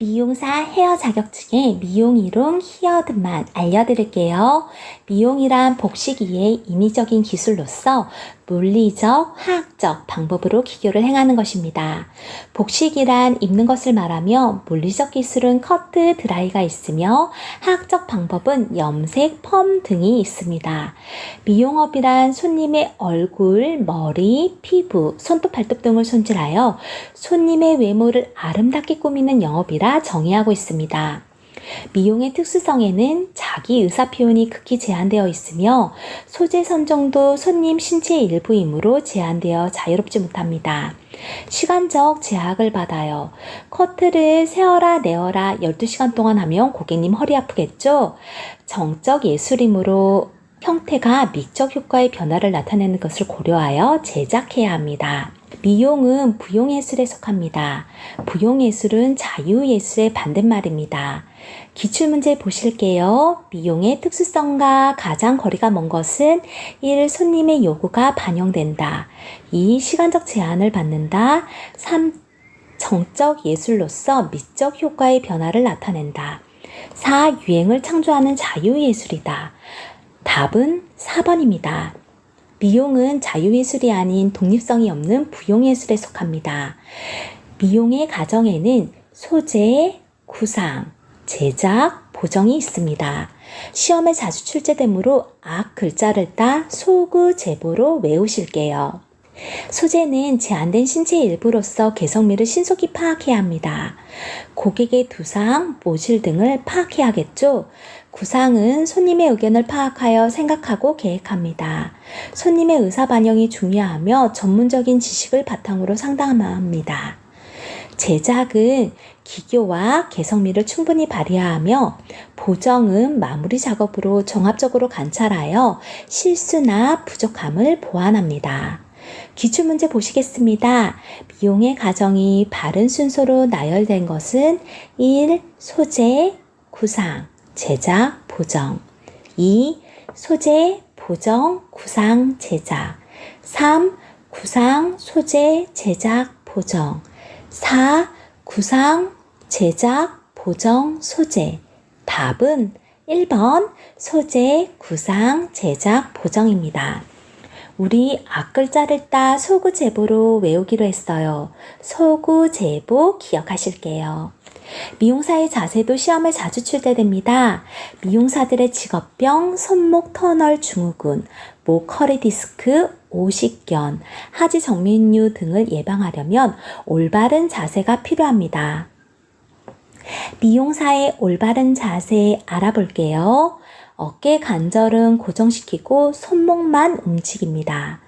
미용사 헤어 자격증의 미용이론 키워드만 알려드릴게요. 미용이란 복식이의 인위적인 기술로서 물리적, 화학적 방법으로 기교를 행하는 것입니다. 복식이란 입는 것을 말하며 물리적 기술은 커트, 드라이가 있으며 화학적 방법은 염색, 펌 등이 있습니다. 미용업이란 손님의 얼굴, 머리, 피부, 손톱, 발톱 등을 손질하여 손님의 외모를 아름답게 꾸미는 영업이라 정의하고 있습니다. 미용의 특수성에는 자기 의사 표현이 극히 제한되어 있으며 소재 선정도 손님 신체의 일부이므로 제한되어 자유롭지 못합니다. 시간적 제약을 받아요. 커트를 세어라 내어라 12시간 동안 하면 고객님 허리 아프겠죠? 정적 예술이므로 형태가 미적 효과의 변화를 나타내는 것을 고려하여 제작해야 합니다. 미용은 부용예술에 속합니다. 부용예술은 자유예술의 반대말입니다. 기출문제 보실게요. 미용의 특수성과 가장 거리가 먼 것은 1. 손님의 요구가 반영된다. 2. 시간적 제한을 받는다. 3. 정적 예술로서 미적 효과의 변화를 나타낸다. 4. 유행을 창조하는 자유예술이다. 답은 4번입니다. 미용은 자유예술이 아닌 독립성이 없는 부용예술에 속합니다. 미용의 과정에는 소재, 구상, 제작, 보정이 있습니다. 시험에 자주 출제되므로 앞 글자를 따 소구, 제보로 외우실게요. 소재는 제한된 신체의 일부로서 개성미를 신속히 파악해야 합니다. 고객의 두상, 모질 등을 파악해야겠죠? 구상은 손님의 의견을 파악하여 생각하고 계획합니다. 손님의 의사 반영이 중요하며 전문적인 지식을 바탕으로 상담합니다. 제작은 기교와 개성미를 충분히 발휘하며 보정은 마무리 작업으로 종합적으로 관찰하여 실수나 부족함을 보완합니다. 기출문제 보시겠습니다. 미용의 과정이 바른 순서로 나열된 것은 1. 소재, 구상, 제작, 보정 2. 소재, 보정, 구상, 제작 3. 구상, 소재, 제작, 보정 4. 구상, 제작, 보정, 소재 답은 1번 소재, 구상, 제작, 보정입니다. 우리 앞글자를 따 소구, 제보로 외우기로 했어요. 소구, 제보 기억하실게요. 미용사의 자세도 시험에 자주 출제됩니다. 미용사들의 직업병, 손목 터널 증후군, 목 허리 디스크, 오십견, 하지 정맥류 등을 예방하려면 올바른 자세가 필요합니다. 미용사의 올바른 자세 알아볼게요. 어깨 관절은 고정시키고 손목만 움직입니다.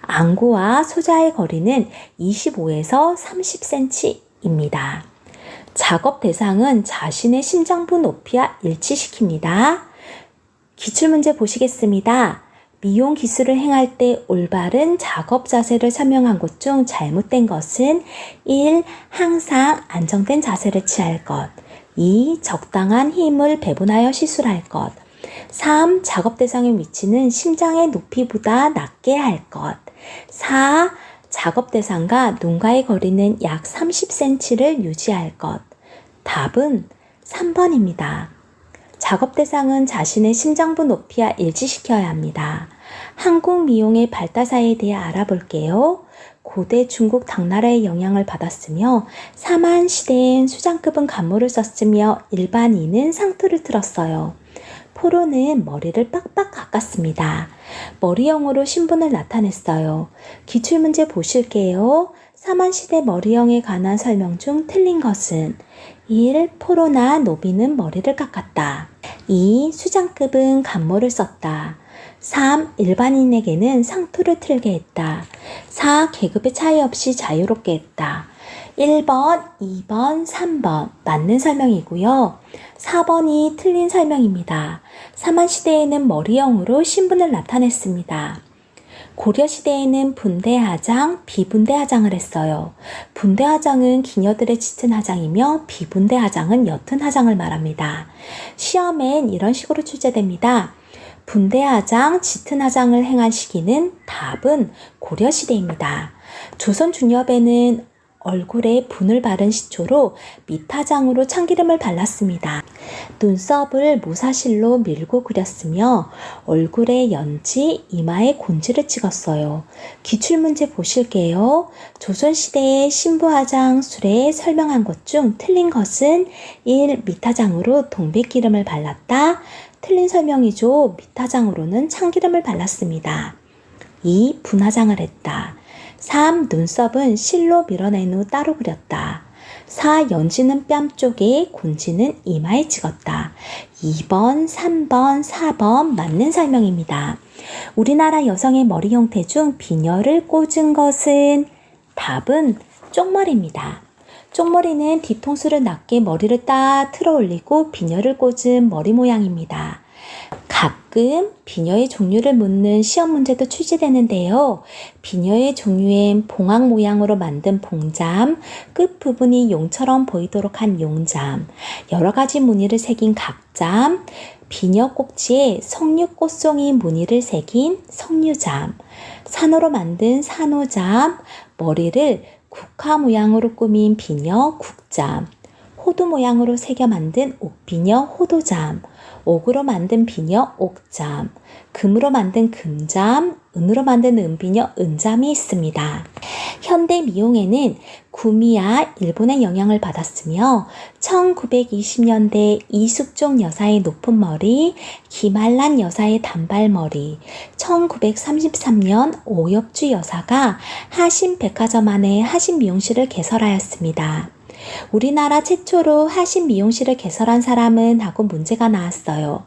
안구와 소자의 거리는 25에서 30cm입니다. 작업 대상은 자신의 심장부 높이와 일치시킵니다. 기출문제 보시겠습니다. 미용 기술을 행할 때 올바른 작업 자세를 설명한 것 중 잘못된 것은 1. 항상 안정된 자세를 취할 것 2. 적당한 힘을 배분하여 시술할 것 3. 작업 대상의 위치는 심장의 높이보다 낮게 할 것 4. 작업 대상과 눈과의 거리는 약 30cm를 유지할 것 답은 3번입니다. 작업 대상은 자신의 심장부 높이와 일치시켜야 합니다. 한국 미용의 발달사에 대해 알아볼게요. 고대 중국 당나라의 영향을 받았으며 사만 시대엔 수장급은 간모를 썼으며 일반인은 상투를 틀었어요. 포로는 머리를 빡빡 깎았습니다. 머리형으로 신분을 나타냈어요. 기출문제 보실게요. 사만시대 머리형에 관한 설명 중 틀린 것은 1. 포로나 노비는 머리를 깎았다. 2. 수장급은 간모를 썼다. 3. 일반인에게는 상투를 틀게 했다. 4. 계급의 차이 없이 자유롭게 했다. 1번, 2번, 3번 맞는 설명이고요. 4번이 틀린 설명입니다. 사만시대에는 머리형으로 신분을 나타냈습니다. 고려시대에는 분대하장, 비분대하장을 했어요. 분대하장은 기녀들의 짙은 하장이며 비분대하장은 옅은 하장을 말합니다. 시험엔 이런 식으로 출제됩니다. 분대하장, 짙은 하장을 행한 시기는 답은 고려시대입니다. 조선 중엽에는 얼굴에 분을 바른 시초로 밑화장으로 참기름을 발랐습니다. 눈썹을 모사실로 밀고 그렸으며 얼굴에 연지, 이마에 곤지를 찍었어요. 기출문제 보실게요. 조선시대의 신부화장술에 설명한 것 중 틀린 것은 1. 밑화장으로 동백기름을 발랐다. 틀린 설명이죠. 밑화장으로는 참기름을 발랐습니다. 2. 분화장을 했다. 3. 눈썹은 실로 밀어낸 후 따로 그렸다. 4. 연지는 뺨 쪽에, 곤지는 이마에 찍었다. 2번, 3번, 4번 맞는 설명입니다. 우리나라 여성의 머리 형태 중 비녀를 꽂은 것은 답은 쪽머리입니다. 쪽머리는 뒤통수를 낮게 머리를 딱 틀어 올리고 비녀를 꽂은 머리 모양입니다. 가끔 비녀의 종류를 묻는 시험 문제도 출제되는데요. 비녀의 종류엔 봉황 모양으로 만든 봉잠, 끝부분이 용처럼 보이도록 한 용잠, 여러 가지 무늬를 새긴 각잠, 비녀 꼭지에 석류 꽃송이 무늬를 새긴 석류잠, 산호로 만든 산호잠, 머리를 국화 모양으로 꾸민 비녀 국잠, 호두 모양으로 새겨 만든 옥비녀 호도잠, 옥으로 만든 비녀 옥잠, 금으로 만든 금잠, 은으로 만든 은비녀 은잠이 있습니다. 현대 미용에는 구미야 일본의 영향을 받았으며 1920년대 이숙종 여사의 높은 머리, 김한란 여사의 단발머리, 1933년 오엽주 여사가 하신백화점 안에 하신미용실을 개설하였습니다. 우리나라 최초로 하신 미용실을 개설한 사람은 하고 문제가 나왔어요.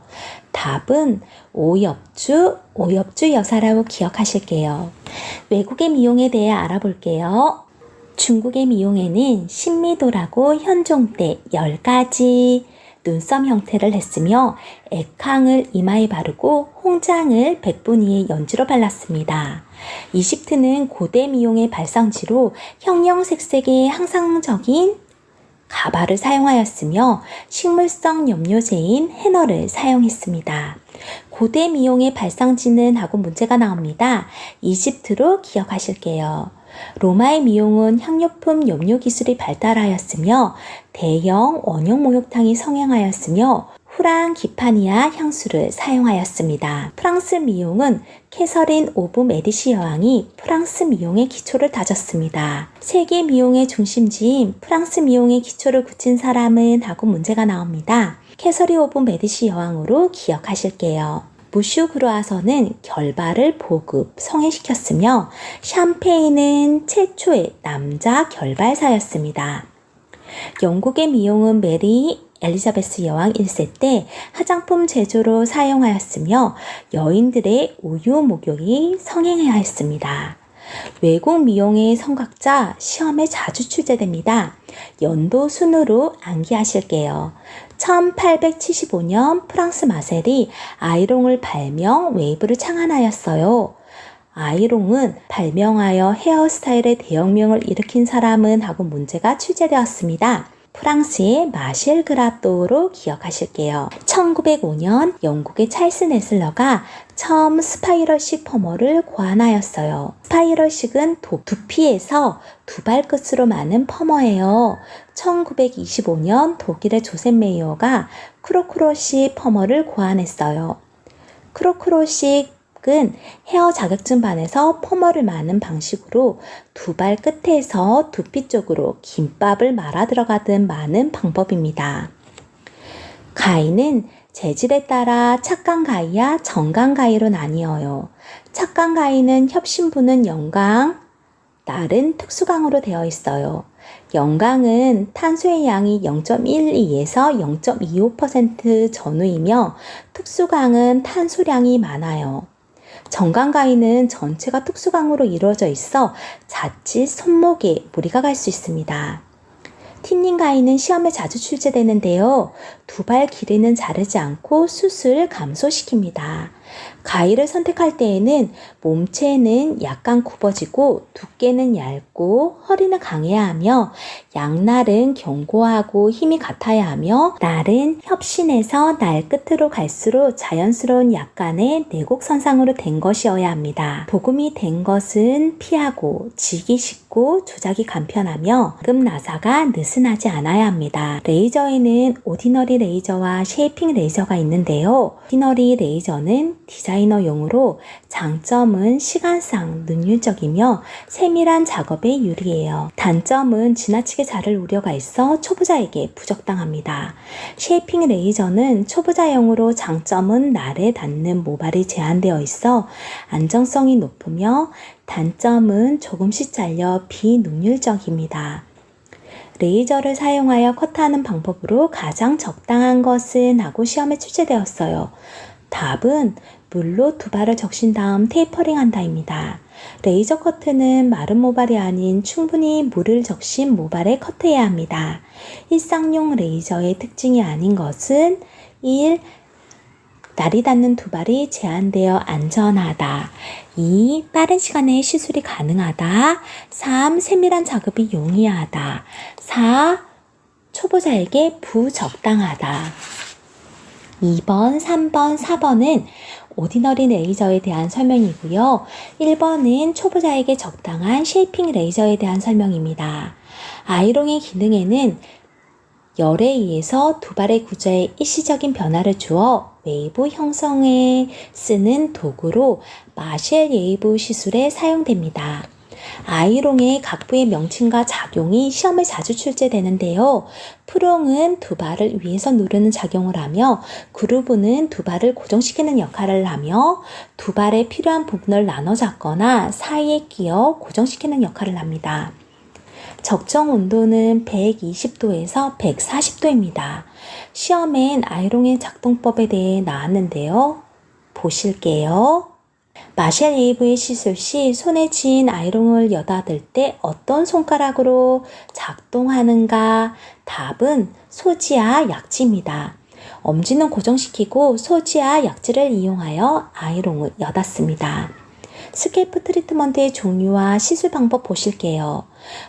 답은 오엽주 여사라고 기억하실게요. 외국의 미용에 대해 알아볼게요. 중국의 미용에는 신미도라고 현종때 10가지 눈썹 형태를 했으며 액황을 이마에 바르고 홍장을 백분위에 연지로 발랐습니다. 이집트는 고대 미용의 발상지로 형형색색의 항상적인 가발을 사용하였으며 식물성 염료제인 헤너를 사용했습니다. 고대 미용의 발상지는 하고 문제가 나옵니다. 이집트로 기억하실게요. 로마의 미용은 향료품 염료 기술이 발달하였으며 대형 원형 목욕탕이 성행하였으며 후랑기파니아 향수를 사용하였습니다. 프랑스 미용은 캐서린 오브 메디시 여왕이 프랑스 미용의 기초를 다졌습니다. 세계 미용의 중심지인 프랑스 미용의 기초를 굳힌 사람은 하고 문제가 나옵니다. 캐서린 오브 메디시 여왕으로 기억하실게요. 무슈 그루아선은 결발을 보급, 성행시켰으며 샴페인은 최초의 남자 결발사였습니다. 영국의 미용은 메리 엘리자베스 여왕 1세 때 화장품 제조로 사용하였으며 여인들의 우유 목욕이 성행하였습니다. 외국 미용의 성각자 시험에 자주 출제됩니다. 연도 순으로 암기하실게요. 1875년 프랑스 마셀이 아이롱을 발명, 웨이브를 창안하였어요. 아이롱은 발명하여 헤어스타일의 대혁명을 일으킨 사람은 하고 문제가 출제되었습니다. 프랑스의 마셸 그라또로 기억하실게요. 1905년 영국의 찰스 네슬러가 처음 스파이럴식 퍼머를 고안하였어요. 스파이럴식은 두피에서 두 발끝으로 마는 퍼머예요. 1925년 독일의 조셉 메이어가 크로크로식 퍼머를 고안했어요. 크로크로식 은 헤어 자격증 반에서 퍼머를 마는 방식으로 두 발 끝에서 두피 쪽으로 김밥을 말아 들어가듯 마는 방법입니다. 가위는 재질에 따라 착강 가위와 정강 가위로 나뉘어요. 착강 가위는 협심부는 영강, 날은 특수강으로 되어 있어요. 영강은 탄소의 양이 0.12에서 0.25% 전후이며 특수강은 탄소량이 많아요. 정강가위는 전체가 특수강으로 이루어져 있어 자칫 손목에 무리가 갈 수 있습니다. 틴닝 가위는 시험에 자주 출제되는데요. 두 발 길이는 자르지 않고 숱을 감소시킵니다. 가위를 선택할 때에는 몸체는 약간 굽어지고 두께는 얇고 허리는 강해야 하며 양날은 견고하고 힘이 같아야 하며 날은 협신해서 날 끝으로 갈수록 자연스러운 약간의 내곡선상으로 된 것이어야 합니다. 도금이 된 것은 피하고 지기 쉽고 조작이 간편하며 나사가 느슨하지 않아야 합니다. 레이저에는 오디너리 레이저와 쉐이핑 레이저가 있는데요. 오디너리 레이저는 디자이너용으로 장점은 시간상 능률적이며 세밀한 작업에 유리해요. 단점은 지나치게 자를 우려가 있어 초보자에게 부적당합니다. 쉐이핑 레이저는 초보자용으로 장점은 날에 닿는 모발이 제한되어 있어 안정성이 높으며 단점은 조금씩 잘려 비능률적입니다. 레이저를 사용하여 커트하는 방법으로 가장 적당한 것은 하고 시험에 출제되었어요. 답은 물로 두발을 적신 다음 테이퍼링 한다입니다. 레이저 커트는 마른 모발이 아닌 충분히 물을 적신 모발에 커트해야 합니다. 일상용 레이저의 특징이 아닌 것은 1. 날이 닿는 두발이 제한되어 안전하다. 2. 빠른 시간에 시술이 가능하다. 3. 세밀한 작업이 용이하다. 4. 초보자에게 부적당하다. 2번, 3번, 4번은 오디너리 레이저에 대한 설명이고요. 1번은 초보자에게 적당한 쉐이핑 레이저에 대한 설명입니다. 아이롱의 기능에는 열에 의해서 두발의 구조에 일시적인 변화를 주어 웨이브 형성에 쓰는 도구로 마셸 웨이브 시술에 사용됩니다. 아이롱의 각부의 명칭과 작용이 시험에 자주 출제되는데요. 프롱은 두발을 위에서 누르는 작용을 하며 그루브는 두발을 고정시키는 역할을 하며 두발에 필요한 부분을 나눠 잡거나 사이에 끼어 고정시키는 역할을 합니다. 적정 온도는 120도에서 140도입니다. 시험엔 아이롱의 작동법에 대해 나왔는데요. 보실게요. 마셸 웨이브의 시술 시 손에 쥔 아이롱을 여닫을 때 어떤 손가락으로 작동하는가? 답은 소지와 약지입니다. 엄지는 고정시키고 소지와 약지를 이용하여 아이롱을 여닫습니다. 스캘프 트리트먼트의 종류와 시술 방법 보실게요.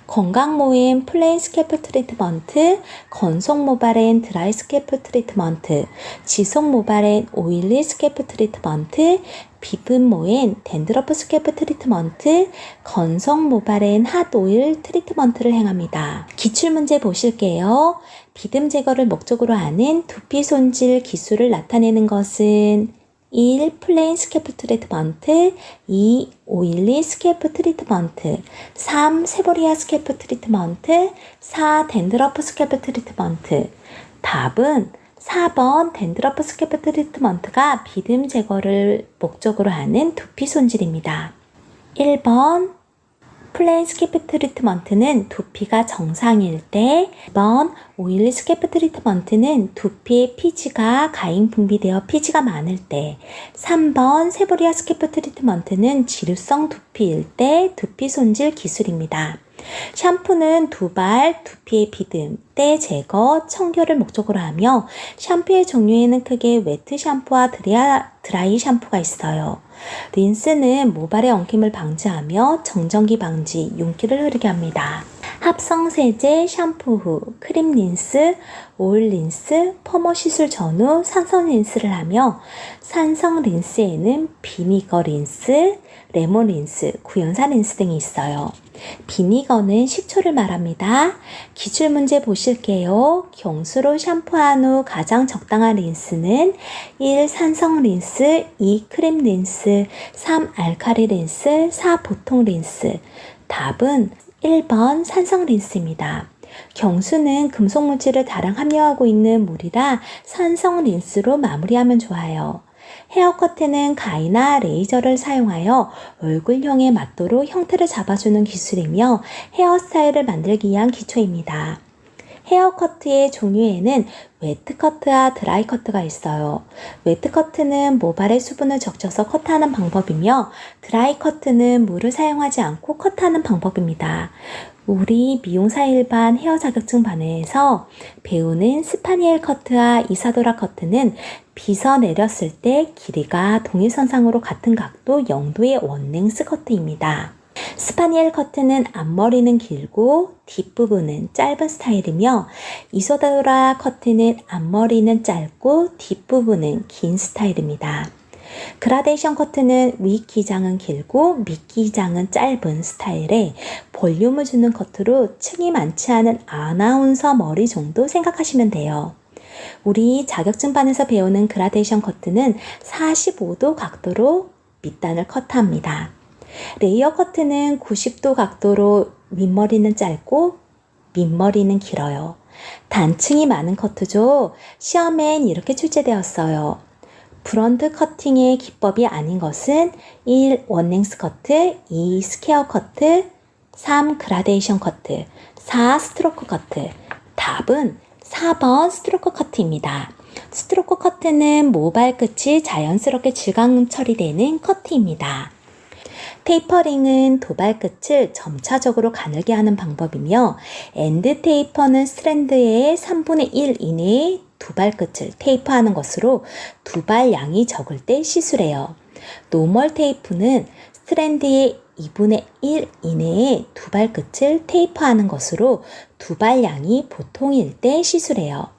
건강모엔 플레인 스캘프 트리트먼트, 건성 모발엔 드라이 스캘프 트리트먼트, 지속 모발엔 오일리 스캘프 트리트먼트, 비듬모엔 댄드러프 스캘프 트리트먼트, 건성 모발엔 핫 오일 트리트먼트를 행합니다. 기출문제 보실게요. 비듬 제거를 목적으로 하는 두피 손질 기술을 나타내는 것은 1. 플레인 스캘프 트리트먼트, 2. 오일리 스캘프 트리트먼트, 3. 세보리아 스캘프 트리트먼트, 4. 댄드러프 스캘프 트리트먼트. 답은 4번 댄드러프 스캘프 트리트먼트가 비듬 제거를 목적으로 하는 두피 손질입니다. 1번 플레인 스캘프 트리트먼트는 두피가 정상일 때, 2번 오일리 스캘프 트리트먼트는 두피에 피지가 가잉 분비되어 피지가 많을 때, 3번 세보리아 스캘프 트리트먼트는 지루성 두피일 때 두피 손질 기술입니다. 샴푸는 두발, 두피의 비듬, 때 제거, 청결을 목적으로 하며 샴푸의 종류에는 크게 웨트 샴푸와 드라이 샴푸가 있어요. 린스는 모발의 엉킴을 방지하며 정전기 방지, 윤기를 흐르게 합니다. 합성 세제, 샴푸 후, 크림 린스, 오일 린스, 펌어 시술 전후 산성 린스를 하며 산성 린스에는 비니거 린스, 레몬 린스, 구연산 린스 등이 있어요. 비니거는 식초를 말합니다. 기출문제 보실게요. 경수로 샴푸한 후 가장 적당한 린스는 1. 산성 린스, 2. 크림 린스, 3. 알칼리 린스, 4. 보통 린스. 답은 1번 산성 린스입니다. 경수는 금속 물질을 다량 함유하고 있는 물이라 산성 린스로 마무리하면 좋아요. 헤어커트는 가위나 레이저를 사용하여 얼굴형에 맞도록 형태를 잡아주는 기술이며 헤어스타일을 만들기 위한 기초입니다. 헤어커트의 종류에는 웨트커트와 드라이커트가 있어요. 웨트커트는 모발의 수분을 적셔서 커트하는 방법이며 드라이커트는 물을 사용하지 않고 커트하는 방법입니다. 우리 미용사 일반 헤어 자격증 반에서 배우는 스파니엘 커트와 이사도라 커트는 빗어 내렸을 때 길이가 동일선상으로 같은 각도 0도의 원랭스 커트입니다. 스파니엘 커트는 앞머리는 길고 뒷부분은 짧은 스타일이며 이사도라 커트는 앞머리는 짧고 뒷부분은 긴 스타일입니다. 그라데이션 커트는 윗기장은 길고 밑기장은 짧은 스타일에 볼륨을 주는 커트로 층이 많지 않은 아나운서 머리 정도 생각하시면 돼요. 우리 자격증반에서 배우는 그라데이션 커트는 45도 각도로 밑단을 커트합니다. 레이어 커트는 90도 각도로 윗머리는 짧고 밑머리는 길어요. 단층이 많은 커트죠. 시험엔 이렇게 출제되었어요. 브런드 커팅의 기법이 아닌 것은 1. 원랭스 커트, 2. 스퀘어 커트, 3. 그라데이션 커트, 4. 스트로크 커트. 답은 4번 스트로크 커트입니다. 스트로크 커트는 모발 끝이 자연스럽게 질감 처리되는 커트입니다. 테이퍼링은 도발 끝을 점차적으로 가늘게 하는 방법이며 엔드 테이퍼는 스트랜드의 3분의 1 이내에 두발 끝을 테이프하는 것으로 두발 양이 적을 때 시술해요. 노멀 테이프는 스트랜드의 2분의 1 이내에 두발 끝을 테이프하는 것으로 두발 양이 보통일 때 시술해요.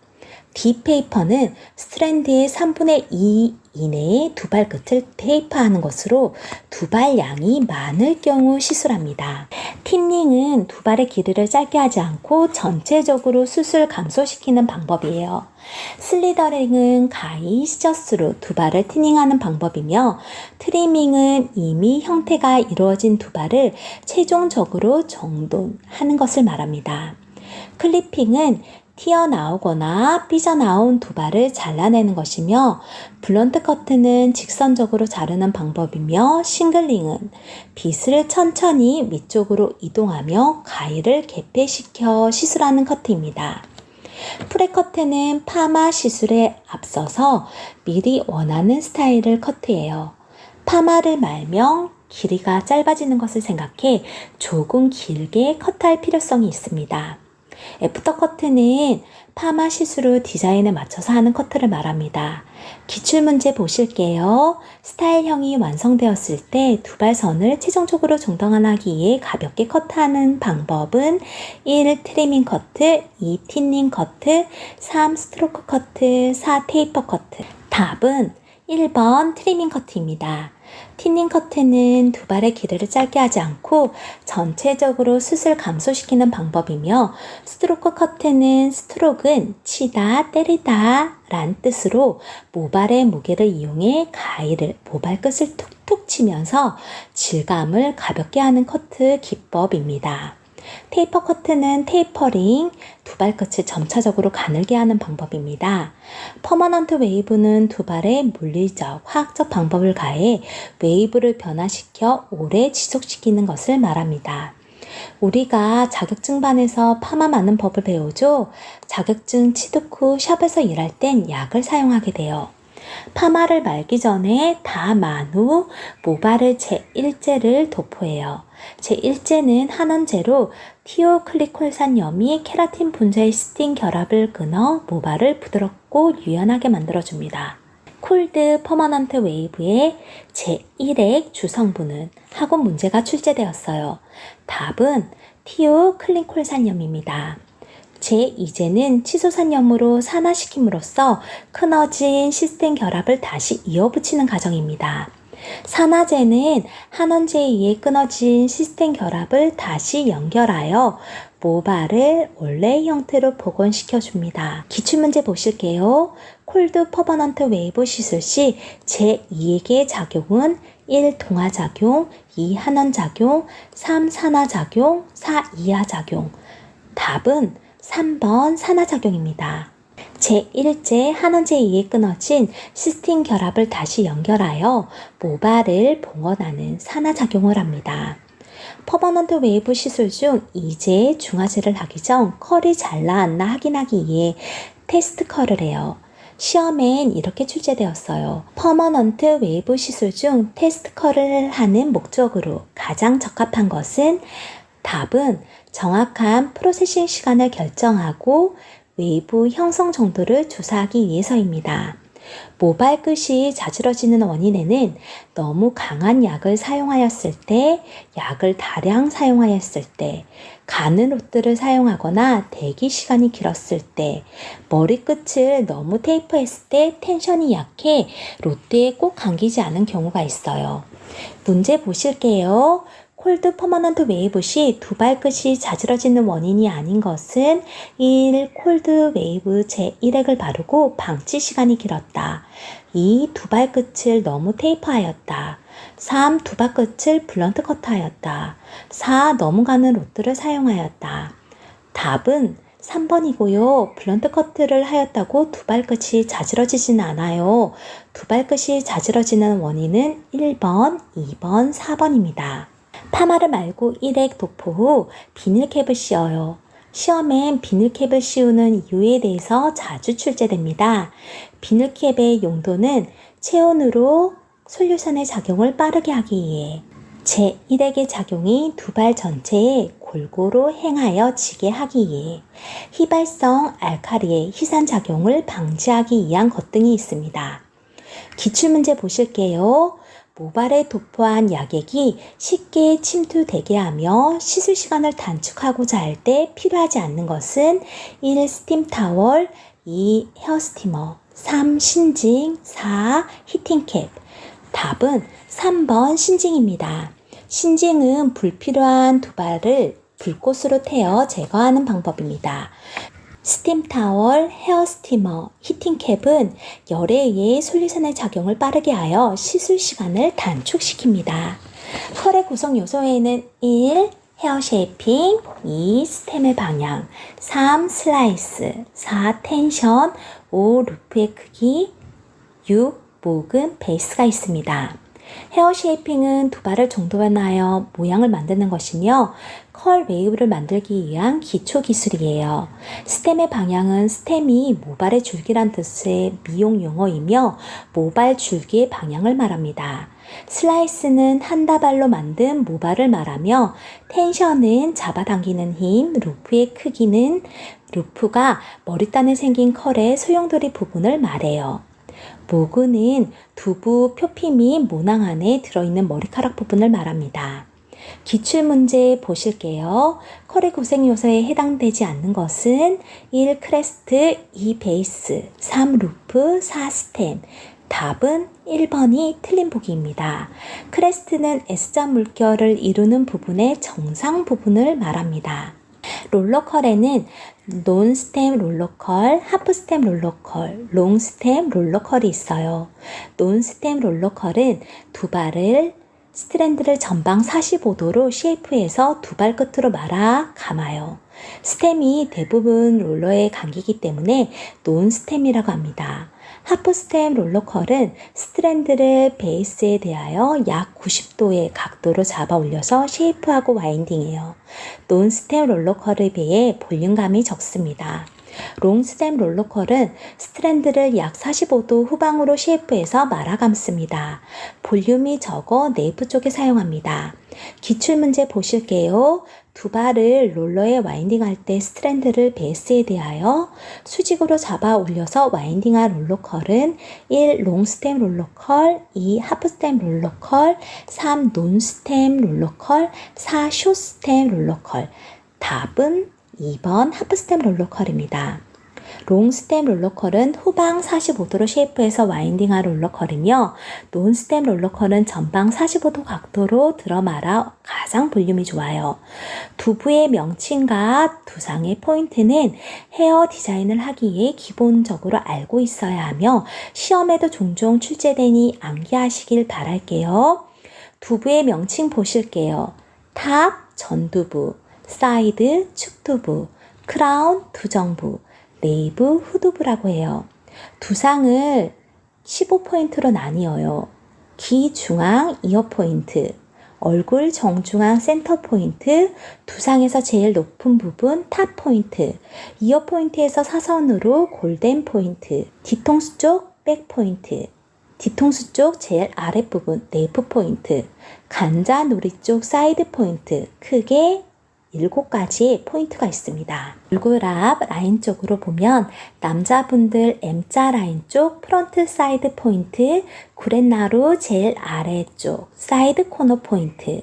딥페이퍼는 스트랜드의 3분의 2 이내에 두발 끝을 테이프하는 것으로 두발 양이 많을 경우 시술합니다. 틴닝은 두발의 길이를 짧게 하지 않고 전체적으로 숱을 감소시키는 방법이에요. 슬리더링은 가위, 시저스로 두발을 티닝하는 방법이며 트리밍은 이미 형태가 이루어진 두발을 최종적으로 정돈하는 것을 말합니다. 클리핑은 튀어나오거나 삐져나온 두발을 잘라내는 것이며 블런트 커트는 직선적으로 자르는 방법이며 싱글링은 빗을 천천히 위쪽으로 이동하며 가위를 개폐시켜 시술하는 커트입니다. 프레 커트는 파마 시술에 앞서서 미리 원하는 스타일을 커트해요. 파마를 말며 길이가 짧아지는 것을 생각해 조금 길게 커트할 필요성이 있습니다. 애프터 커트는 파마 시술 후 디자인에 맞춰서 하는 커트를 말합니다. 기출문제 보실게요. 스타일형이 완성되었을 때 두발선을 최종적으로 정돈하기 위해 가볍게 커트하는 방법은 1. 트리밍 커트, 2. 틴닝 커트, 3. 스트로크 커트, 4. 테이퍼 커트. 답은 1번 트리밍 커트입니다. 틴닝 커트는 두발의 길이를 짧게 하지 않고 전체적으로 숱을 감소시키는 방법이며 스트로크 커트는 스트로크는 치다, 때리다 란 뜻으로 모발의 무게를 이용해 가위를 모발 끝을 툭툭 치면서 질감을 가볍게 하는 커트 기법입니다. 테이퍼 커트는 테이퍼링, 두발 끝을 점차적으로 가늘게 하는 방법입니다. 퍼머넌트 웨이브는 두발의 물리적, 화학적 방법을 가해 웨이브를 변화시켜 오래 지속시키는 것을 말합니다. 우리가 자격증반에서 파마 맞는 법을 배우죠. 자격증 취득 후 샵에서 일할 땐 약을 사용하게 돼요. 파마를 말기 전에 다 만 후 모발을 제1제를 도포해요. 제1제는 한원제로 티오클리콜산염이 케라틴 분자의 시스틴 결합을 끊어 모발을 부드럽고 유연하게 만들어줍니다. 콜드 퍼머넌트 웨이브의 제1액 주성분은 학원 문제가 출제되었어요. 답은 티오클리콜산염입니다. 제2제는 치소산염으로 산화시킴으로써 끊어진 시스템 결합을 다시 이어붙이는 과정입니다. 산화제는 한원제에 의해 끊어진 시스템 결합을 다시 연결하여 모발을 원래의 형태로 복원시켜줍니다. 기출문제 보실게요. 콜드 퍼머넌트 웨이브 시술 시 제2액의 작용은 1. 동화작용, 2. 한원작용, 3. 산화작용, 4. 이하작용. 답은 3번 산화작용입니다. 제1제 한원제에 의해 끊어진 시스틴 결합을 다시 연결하여 모발을 봉헌하는 산화작용을 합니다. 퍼머넌트 웨이브 시술 중 2제 중화제를 하기 전 컬이 잘 나왔나 확인하기 위해 테스트 컬을 해요. 시험엔 이렇게 출제되었어요. 퍼머넌트 웨이브 시술 중 테스트 컬을 하는 목적으로 가장 적합한 것은 답은 정확한 프로세싱 시간을 결정하고 웨이브 형성 정도를 조사하기 위해서입니다. 모발 끝이 자지러지는 원인에는 너무 강한 약을 사용하였을 때, 약을 다량 사용하였을 때, 가는 롯들을 사용하거나 대기 시간이 길었을 때, 머리끝을 너무 테이프했을 때 텐션이 약해 롯드에 꼭 감기지 않은 경우가 있어요. 문제 보실게요. 콜드 퍼머넌트 웨이브 시 두 발끝이 자지러지는 원인이 아닌 것은 1. 콜드 웨이브 제1액을 바르고 방치 시간이 길었다. 2. 두 발끝을 너무 테이프하였다. 3. 두 발끝을 블런트 커트하였다. 4. 너무 가는 롯들을 사용하였다. 답은 3번이고요. 블런트 커트를 하였다고 두 발끝이 자지러지진 않아요. 두 발끝이 자지러지는 원인은 1번, 2번, 4번입니다. 파마를 말고 1액 도포 후 비닐캡을 씌워요. 시험엔 비닐캡을 씌우는 이유에 대해서 자주 출제됩니다. 비닐캡의 용도는 체온으로 솔루션의 작용을 빠르게 하기 위해 제1액의 작용이 두 발 전체에 골고루 행하여 지게 하기 위해 휘발성 알칼리의 희산작용을 방지하기 위한 것 등이 있습니다. 기출문제 보실게요. 모발에 도포한 약액이 쉽게 침투되게 하며 시술 시간을 단축하고자 할 때 필요하지 않는 것은 1. 스팀 타월, 2. 헤어스티머, 3. 신징, 4. 히팅캡. 답은 3번 신징입니다. 신징은 불필요한 두발을 불꽃으로 태워 제거하는 방법입니다. 스팀 타월, 헤어 스티머, 히팅캡은 열에 의해 솔루션의 작용을 빠르게 하여 시술 시간을 단축시킵니다. 컬의 구성 요소에는 1. 헤어 쉐이핑, 2. 스템의 방향, 3. 슬라이스, 4. 텐션, 5. 루프의 크기, 6. 목은 베이스가 있습니다. 헤어 쉐이핑은 두발을 정돈하여 모양을 만드는 것이며 컬 웨이브를 만들기 위한 기초 기술이에요. 스템의 방향은 스템이 모발의 줄기란 뜻의 미용 용어이며 모발 줄기의 방향을 말합니다. 슬라이스는 한 다발로 만든 모발을 말하며 텐션은 잡아당기는 힘, 루프의 크기는 루프가 머리단에 생긴 컬의 소용돌이 부분을 말해요. 모근은 두부, 표피 및 모낭 안에 들어있는 머리카락 부분을 말합니다. 기출문제 보실게요. 컬의 구성 요소에 해당되지 않는 것은 1. 크레스트, 2. 베이스, 3. 루프, 4. 스템. 답은 1번이 틀린 보기입니다. 크레스트는 S자 물결을 이루는 부분의 정상 부분을 말합니다. 롤러컬에는 논스템 롤러컬, 하프스템 롤러컬, 롱스템 롤러컬이 있어요. 논스템 롤러컬은 두 발을 스트랜드를 전방 45도로 쉐이프해서 두 발 끝으로 말아 감아요. 스템이 대부분 롤러에 감기기 때문에 논스템이라고 합니다. 하프스템 롤러컬은 스트랜드를 베이스에 대하여 약 90도의 각도로 잡아 올려서 쉐이프하고 와인딩해요. 논스템 롤러컬에 비해 볼륨감이 적습니다. 롱스템 롤러컬은 스트랜드를 약 45도 후방으로 쉐이프해서 말아 감습니다. 볼륨이 적어 네이프 쪽에 사용합니다. 기출문제 보실게요. 두 발을 롤러에 와인딩할 때 스트랜드를 베이스에 대하여 수직으로 잡아 올려서 와인딩한 롤러컬은 1. 롱스템 롤러컬, 2. 하프스템 롤러컬, 3. 논스템 롤러컬, 4. 숏스템 롤러컬. 답은 2번 하프스템 롤러컬입니다. 롱스템 롤러컬은 후방 45도로 쉐이프해서 와인딩한 롤러컬이며 논스템 롤러컬은 전방 45도 각도로 들어 말아 가장 볼륨이 좋아요. 두부의 명칭과 두상의 포인트는 헤어 디자인을 하기 위해 기본적으로 알고 있어야 하며 시험에도 종종 출제되니 암기하시길 바랄게요. 두부의 명칭 보실게요. 탑, 전두부, 사이드, 축두부, 크라운, 두정부, 네이브, 후두부라고 해요. 두상을 15포인트로 나뉘어요. 귀 중앙 이어 포인트, 얼굴 정중앙 센터 포인트, 두상에서 제일 높은 부분 탑 포인트, 이어 포인트에서 사선으로 골덴 포인트, 뒤통수 쪽 백 포인트, 뒤통수 쪽 제일 아랫부분 네이프 포인트, 간자 놀이 쪽 사이드 포인트, 크게 7가지의 포인트가 있습니다. 얼굴 앞 라인 쪽으로 보면 남자분들 M자 라인 쪽 프런트 사이드 포인트, 구렛나루 제일 아래쪽 사이드 코너 포인트,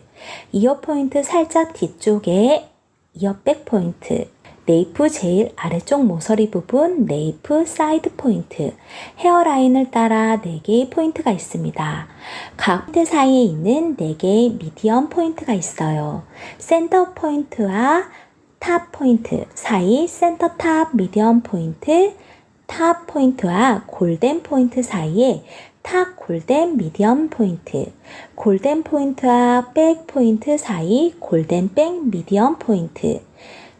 이어 포인트 살짝 뒤쪽에 이어백 포인트, 네이프 제일 아래쪽 모서리 부분 네이프 사이드 포인트, 헤어라인을 따라 4개의 포인트가 있습니다. 각 포인트 사이에 있는 4개의 미디엄 포인트가 있어요. 센터 포인트와 탑 포인트 사이 센터 탑 미디엄 포인트, 탑 포인트와 골덴 포인트 사이에 탑 골덴 미디엄 포인트, 골덴 포인트와 백 포인트 사이 골덴 백 미디엄 포인트,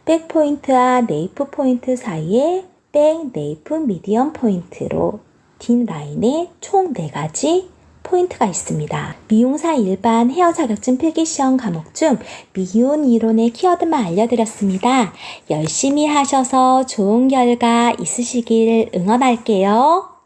백 포인트와 네이프 포인트 사이에 백 네이프 미디엄 포인트로 긴 라인에 총 4가지 포인트가 있습니다. 미용사 일반 헤어 자격증 필기시험 과목 중 미용 이론의 키워드만 알려드렸습니다. 열심히 하셔서 좋은 결과 있으시길 응원할게요.